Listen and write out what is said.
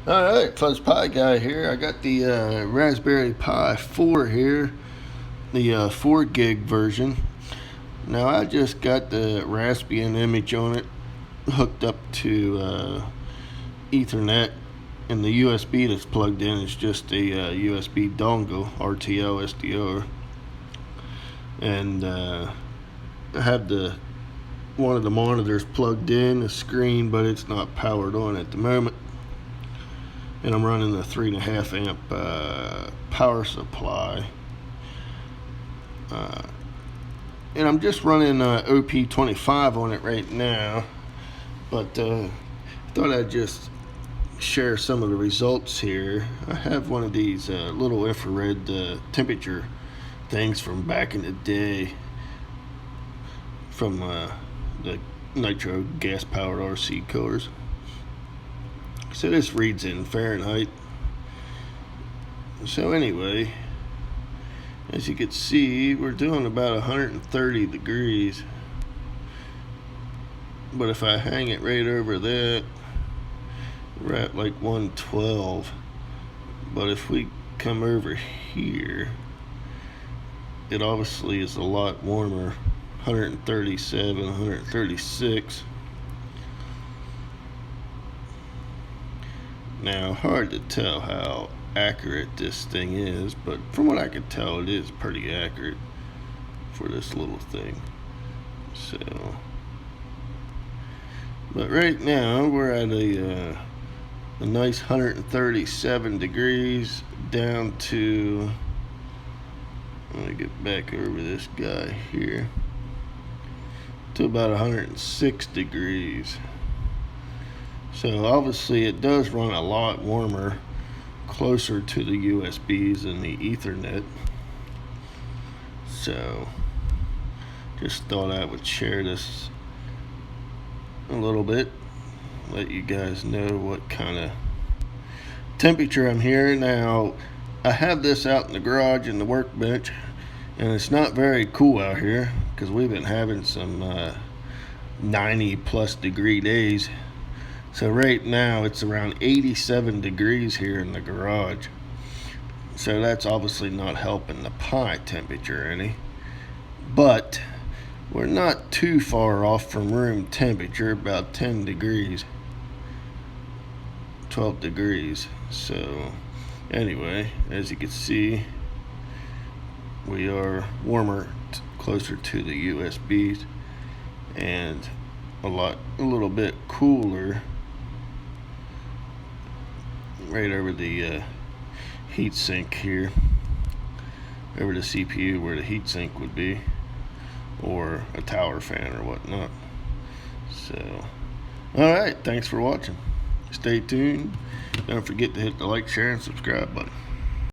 Alright, Fuzz Pie Guy here. I got the Raspberry Pi 4 here, the 4 gig version. Now I just got the Raspbian image on it hooked up to Ethernet, and the USB that's plugged in is just a USB dongle, RTO, SDR. And I have one of the monitors plugged in, the screen, but it's not powered on at the moment. And I'm running a 3.5 amp power supply, and I'm just running OP25 on it right now, but thought I'd just share some of the results here. I have one of these little infrared temperature things from back in the day from the nitro gas powered RC cars. So this reads in Fahrenheit. So anyway, as you can see, we're doing about 130 degrees. But if I hang it right over that, we're at like 112. But if we come over here, it obviously is a lot warmer. 137, 136. Now, hard to tell how accurate this thing is, but from what I can tell, it is pretty accurate for this little thing. So, but right now we're at a nice 137 degrees down to, let me get back over this guy here, to about 106 degrees. So obviously it does run a lot warmer, closer to the USBs and the Ethernet. So just thought I would share this a little bit, let you guys know what kind of temperature I'm hearing. Now I have this out in the garage in the workbench, and it's not very cool out here because we've been having some 90 plus degree days. So right now it's around 87 degrees here in the garage. So that's obviously not helping the Pi temperature any. But we're not too far off from room temperature, about 10 degrees. 12 degrees. So anyway, as you can see, we are warmer, closer to the USBs, and a little bit cooler right over the heat sink here, over the CPU where the heat sink would be, or a tower fan or whatnot. So alright, thanks for watching. Stay tuned. Don't forget to hit the like, share, and subscribe button.